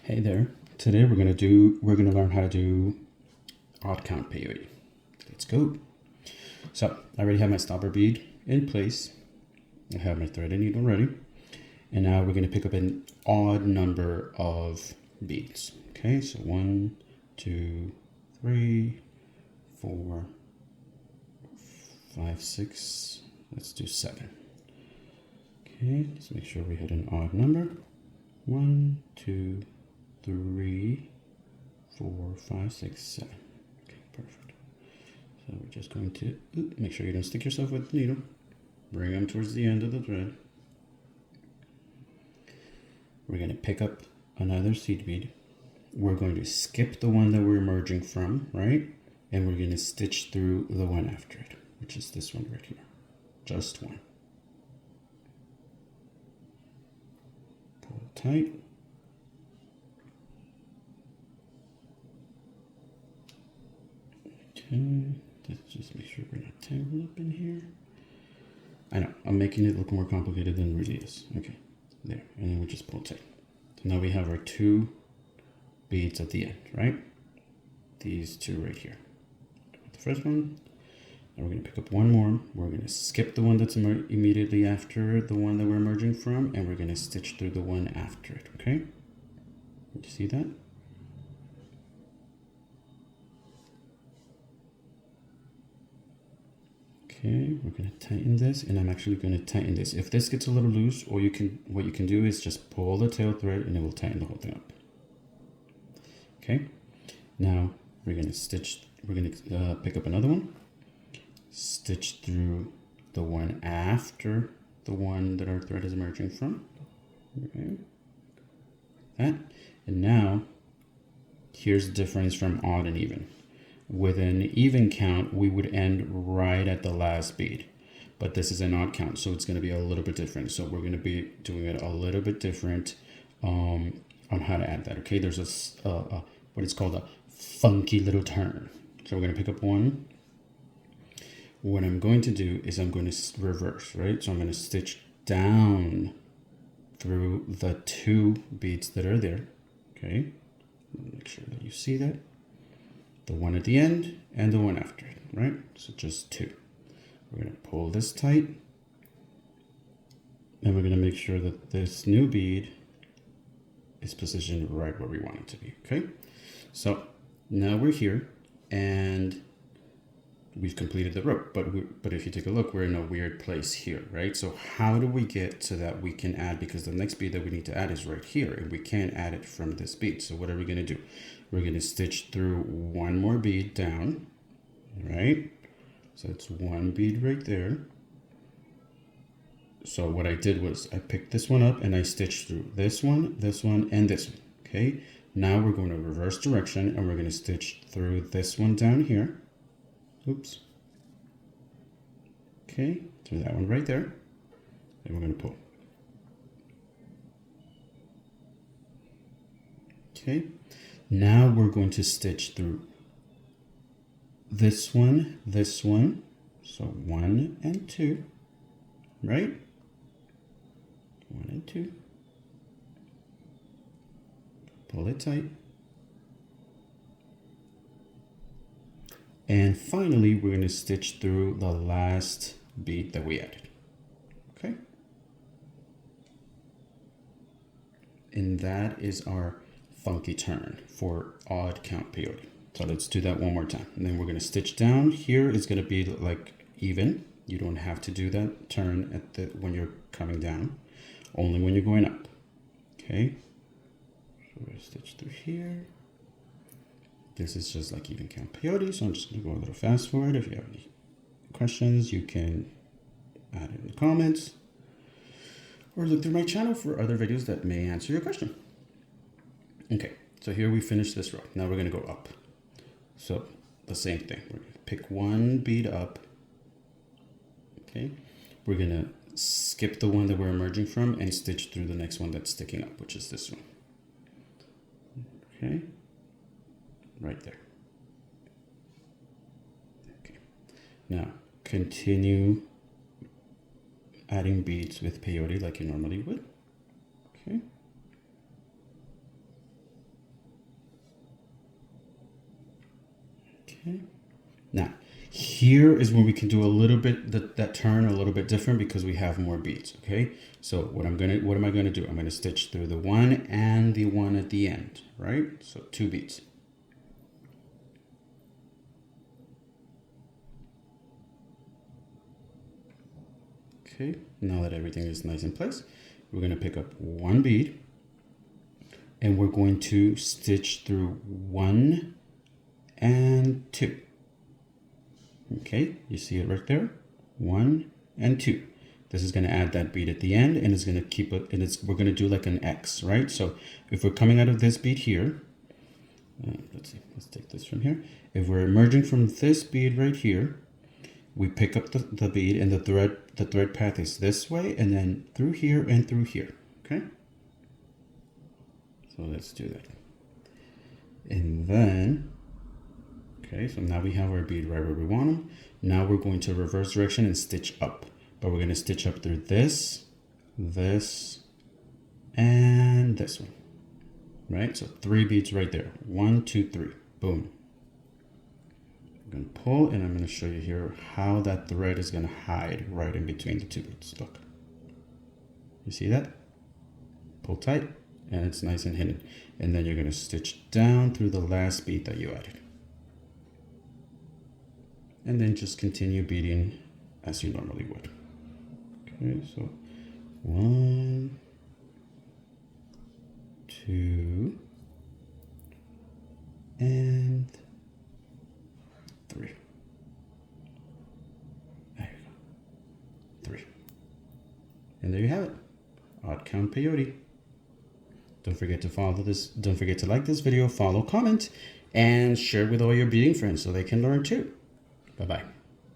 Hey there. Today we're gonna learn how to do odd count peyote. Let's go. So I already have my stopper bead in place. I have my threaded needle ready. And now we're gonna pick up an odd number of beads. Okay, so 1, 2, 3, 4, 5, 6. Let's do 7. Okay, let's make sure we hit an odd number. 1, 2, 3, 4, 5, 6, 7. Okay, perfect. So we're just going to make sure you don't stick yourself with the needle. Bring them towards the end of the thread. We're going to pick up another seed bead. We're going to skip the one that we're emerging from, right? And we're going to stitch through the one after it, which is this one right here. Just one. Pull it tight. Okay, let's just make sure we're not tangled up in here. I know, I'm making it look more complicated than it really is. Okay, there, and then we just pull tight. So now we have our 2 beads at the end, right? These 2 right here. The first one, and we're gonna pick up one more. We're gonna skip the one that's immediately after the one that we're emerging from, and we're gonna stitch through the one after it, okay? You see that? Okay, we're going to tighten this, and I'm actually going to tighten this. If this gets a little loose, what you can do is just pull the tail thread and it will tighten the whole thing up. Okay, now we're going to pick up another one, stitch through the one after the one that our thread is emerging from. Okay, that, and now here's the difference from odd and even. With an even count, we would end right at the last bead, but this is an odd count, so it's going to be a little bit different. So we're going to be doing it a little bit different on how to add that. Okay, there's what is called a funky little turn. So we're going to pick up one. What I'm going to do is I'm going to reverse, right? So I'm going to stitch down through the 2 beads that are there. Okay, make sure that you see that. The one at the end and the one after it, right? So just 2. We're going to pull this tight, and we're going to make sure that this new bead is positioned right where we want it to be, okay? So now we're here, and we've completed the row, but if you take a look, we're in a weird place here, right? So how do we get so that we can add, because the next bead that we need to add is right here, and we can't add it from this bead. So what are we going to do? We're going to stitch through one more bead down, right? So it's one bead right there. So what I did was I picked this one up and I stitched through this one, and this one, okay? Now we're going to reverse direction, and we're going to stitch through this one down here. Oops. Okay, so that one right there. And we're going to pull. Okay, now we're going to stitch through this one. So 1 and 2, right? 1 and 2. Pull it tight. And finally, we're going to stitch through the last bead that we added. Okay? And that is our funky turn for odd count peyote. So let's do that one more time. And then we're going to stitch down. Here is going to be like even. You don't have to do that turn at when you're coming down, only when you're going up. Okay? So we're going to stitch through here. This is just like even count peyote, so I'm just going to go a little fast forward. If you have any questions, you can add it in the comments, or look through my channel for other videos that may answer your question. Okay, so here we finished this row. Now we're going to go up. So the same thing. We're going to pick one bead up. Okay, we're going to skip the one that we're emerging from and stitch through the next one that's sticking up, which is this one. Okay. Right there. Okay. Now continue adding beads with peyote like you normally would. Okay. Okay. Now, here is where we can do a little bit that turn a little bit different because we have more beads. Okay. So what am I gonna do? I'm gonna stitch through the one and the one at the end, right? So 2 beads. Okay. Now that everything is nice in place, we're gonna pick up 1 bead, and we're going to stitch through 1 and 2. Okay, you see it right there, 1 and 2. This is going to add that bead at the end, and it's going to keep it, and we're going to do like an X, right? So if we're coming out of this bead here, let's see, let's take this from here. If we're emerging from this bead right here, we pick up the bead, and the thread path is this way, and then through here and through here. Okay, so let's do that. And then, okay, so now we have our bead right where we want them. Now we're going to reverse direction and stitch up, but we're going to stitch up through this, this, and this one, right? So 3 beads right there. 1, 2, 3, boom. I'm going to pull, and I'm going to show you here how that thread is going to hide right in between the 2 beads. Look, you see that? Pull tight, and it's nice and hidden. And then you're going to stitch down through the last bead that you added. And then just continue beading as you normally would. Okay, so 1, 2, and 3. There you go. 3. And there you have it. Odd count peyote. Don't forget to follow this. Don't forget to like this video, follow, comment, and share with all your beading friends so they can learn too. Bye-bye.